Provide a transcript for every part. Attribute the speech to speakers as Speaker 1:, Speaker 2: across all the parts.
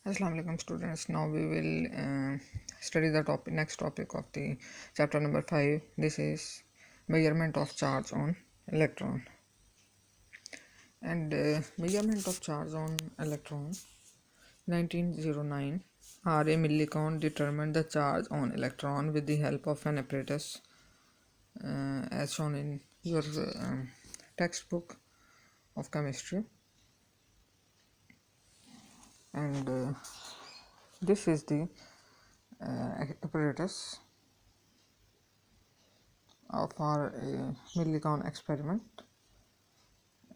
Speaker 1: Assalamu alaikum students. Now we will study the next topic of the chapter number 5. This is measurement of charge on electron. And measurement of charge on electron 1909 R. A. Millikan determined the charge on electron with the help of an apparatus as shown in your textbook of chemistry. And this is the apparatus of our millicon experiment,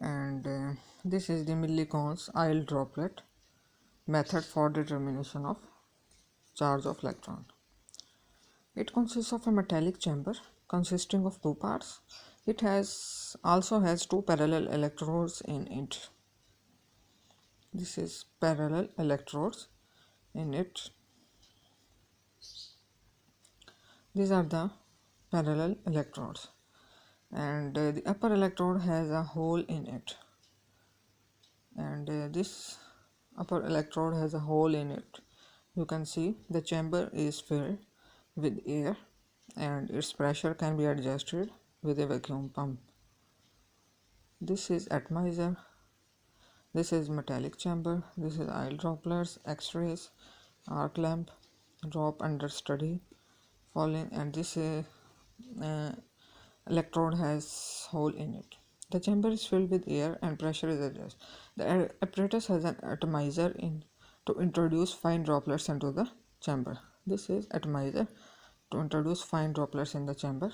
Speaker 1: and this is the millicon's ion droplet method for determination of charge of electron. It consists of a metallic chamber consisting of two parts. It also has two parallel electrodes in it. This is parallel electrodes in it. These are the parallel electrodes, and the upper electrode has a hole in it, and this upper electrode has a hole in it. You can see the chamber is filled with air and its pressure can be adjusted with a vacuum pump. This is atomizer, this is metallic chamber, this is oil droplets, x-rays, arc lamp, drop under study, falling, and this uh, electrode has hole in it. The chamber is filled with air and pressure is adjusted. The apparatus has an atomizer to introduce fine droplets into the chamber. This is atomizer to introduce fine droplets in the chamber.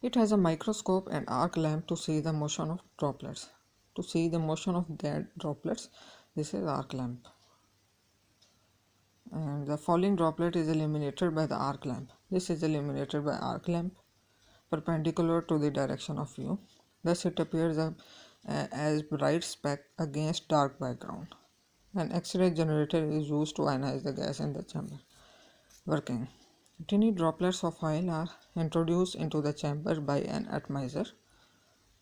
Speaker 1: It has a microscope and arc lamp to see the motion of droplets. To see the motion of dead droplets, this is arc lamp. And the falling droplet is illuminated by the arc lamp. This is illuminated by arc lamp perpendicular to the direction of view. Thus it appears as bright speck against dark background. An X-ray generator is used to ionize the gas in the chamber. Working. Tiny droplets of oil are introduced into the chamber by an atomizer.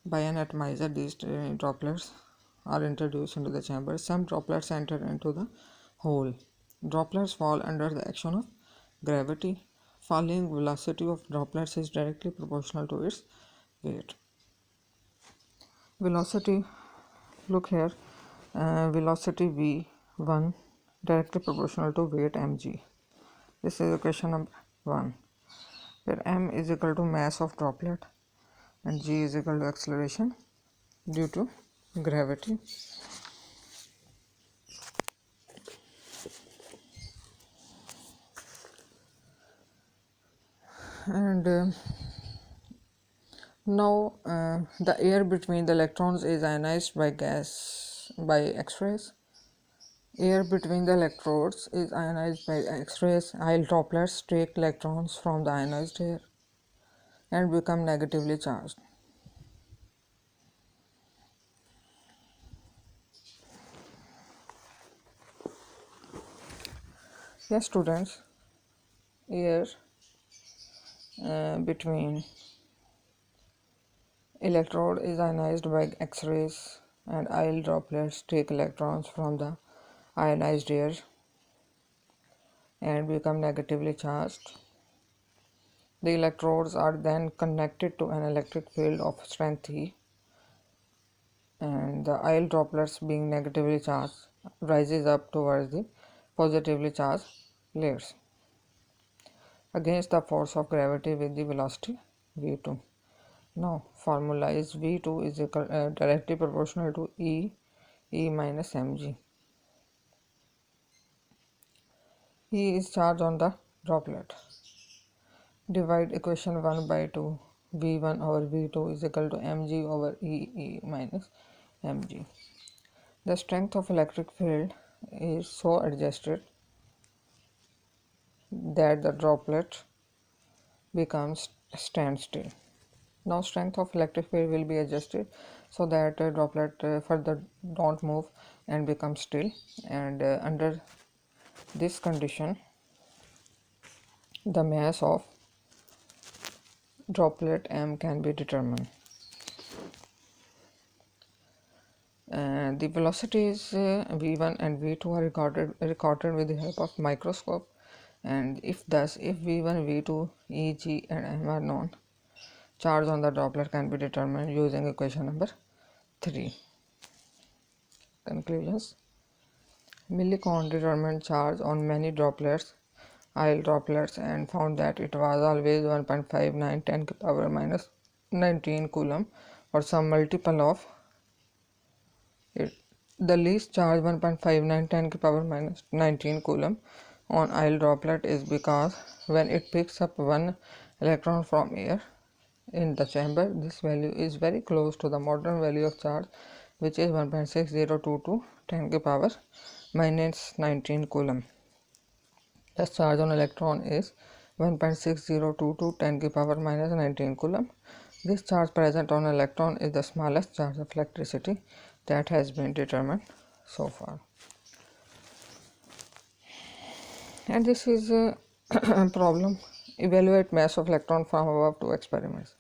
Speaker 1: By an atomizer, these droplets are introduced into the chamber. Some droplets enter into the hole. Droplets fall under the action of gravity. Falling velocity of droplets is directly proportional to its weight. Velocity, look here, velocity v1 directly proportional to weight mg. This is equation number 1, where m is equal to mass of droplet and g is equal to acceleration due to gravity. And now the air between the electrons is ionized by X-rays. Air between the electrodes is ionized by X-rays. Oil droplets take electrons from the ionized air and become negatively charged. Yes, students, air between electrode is ionized by X-rays and oil droplets take electrons from the ionized air and become negatively charged. The electrodes are then connected to an electric field of strength E, and the oil droplets being negatively charged rises up towards the positively charged layers against the force of gravity with the velocity v2. Now formula is v2 is directly proportional to E minus mg. E is charge on the droplet. Divide equation 1 by 2. v1 over v2 is equal to mg over E minus mg. The strength of electric field is so adjusted that the droplet becomes standstill. Now strength of electric field will be adjusted so that droplet further don't move and become still, and under this condition the mass of droplet m can be determined. The velocities v1 and v2 are recorded with the help of microscope, and if v1, v2, e, g, and m are known, charge on the droplet can be determined using equation number 3. Conclusions. Millikan determined charge on many droplets, IL droplets, and found that it was always 1.59 10 to the power minus 19 coulomb, or some multiple of it. The least charge 1.59 10 to the power minus 19 coulomb on IL droplet is because when it picks up one electron from air in the chamber, this value is very close to the modern value of charge, which is 1.6022 10 to the power minus 19 coulomb. The charge on electron is 1.6022 10 to the power minus 19 coulomb. This charge present on electron is the smallest charge of electricity that has been determined so far. And this is a problem. Evaluate mass of electron from above two experiments.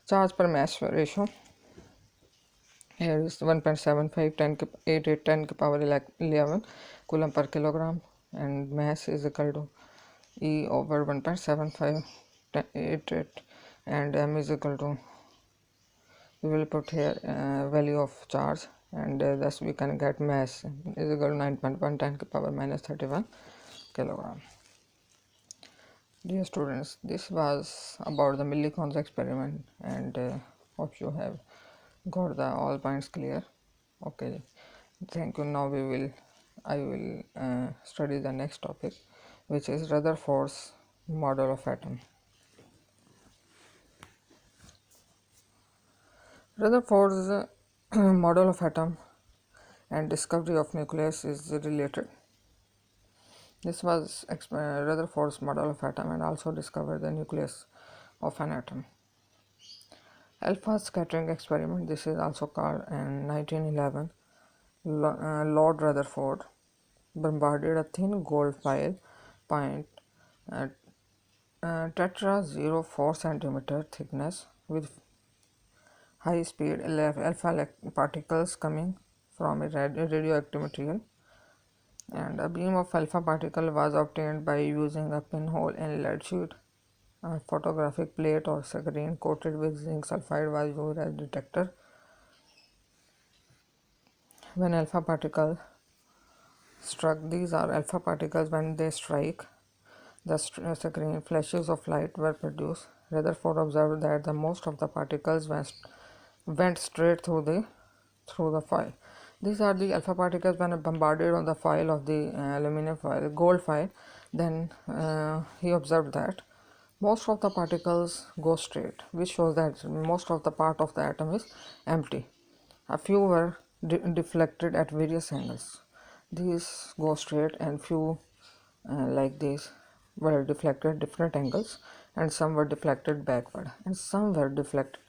Speaker 1: Charge per mass ratio. Here is 1.75 10 to 88 10 to the power 11 coulomb per kilogram, and mass is equal to E over 1.75 88, and m is equal to, we will put here value of charge, and thus we can get mass is equal to 9.1 10 to the power minus 31 kilogram. Dear students, this was about the millikan's experiment, and hope you have got the all points clear. Okay, thank you. Now I will study the next topic, which is Rutherford's model of atom. Rutherford's model of atom and discovery of nucleus is related. This was Rutherford's model of atom, and also discovered the nucleus of an atom. Alpha scattering experiment, this is also called, in 1911, Lord Rutherford bombarded a thin gold foil point tetra 0.4 centimeter thickness with high speed alpha particles coming from a radioactive material, and a beam of alpha particle was obtained by using a pinhole in lead sheet. A photographic plate or screen coated with zinc sulfide was used as detector. When alpha particle struck, these are alpha particles. When they strike the screen, flashes of light were produced. Rutherford observed that the most of the particles went straight through the foil. These are the alpha particles when bombarded on the foil of the aluminum foil, gold foil. Then he observed that most of the particles go straight, which shows that most of the part of the atom is empty. A few were deflected at various angles. These go straight, and few like these were deflected at different angles, and some were deflected backward, and some were deflected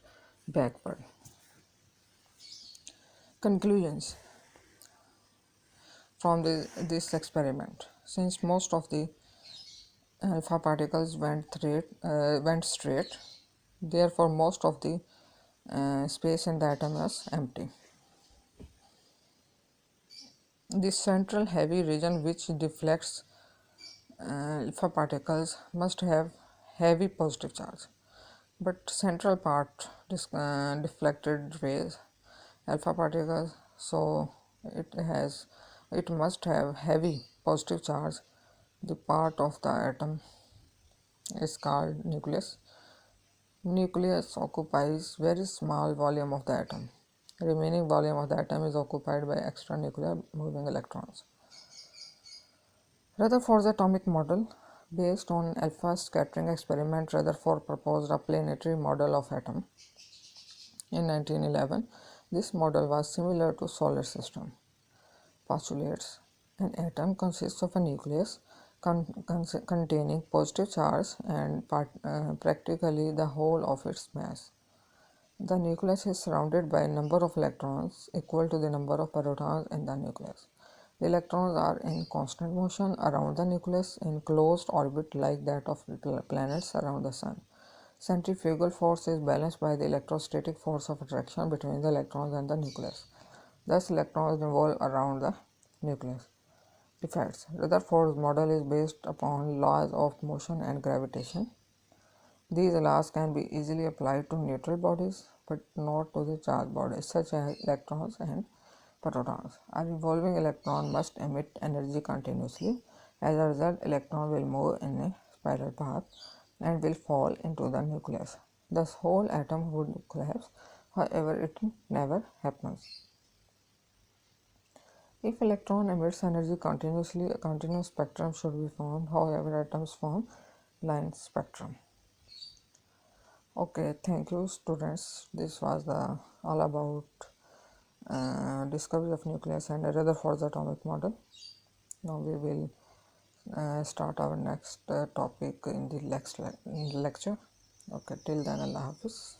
Speaker 1: backward. Conclusions from this experiment: since most of the alpha particles went straight, therefore most of the space in the atom is empty. The central heavy region which deflects alpha particles must have heavy positive charge, but central part deflected rays alpha particles, so it must have heavy positive charge. The part of the atom is called nucleus. Nucleus occupies very small volume of the atom. Remaining volume of the atom is occupied by extranuclear moving electrons. Rutherford's atomic model. Based on alpha scattering experiment, Rutherford proposed a planetary model of atom. In 1911, this model was similar to solar system. Postulates: an atom consists of a nucleus containing positive charge and practically the whole of its mass. The nucleus is surrounded by a number of electrons equal to the number of protons in the nucleus. The electrons are in constant motion around the nucleus in closed orbit like that of planets around the sun. Centrifugal force is balanced by the electrostatic force of attraction between the electrons and the nucleus. Thus, electrons revolve around the nucleus. Effects. Rutherford's model is based upon laws of motion and gravitation. These laws can be easily applied to neutral bodies, but not to the charged bodies such as electrons and protons. A revolving electron must emit energy continuously. As a result, electron will move in a spiral path and will fall into the nucleus. Thus, whole atom would collapse. However, it never happens. If electron emits energy continuously, a continuous spectrum should be formed. However, atoms form line spectrum. Okay, thank you, students. This was the all about discovery of nucleus and Rutherford's atomic model. Now we will start our next topic in the next lecture. Okay, till then, Allah Hafiz.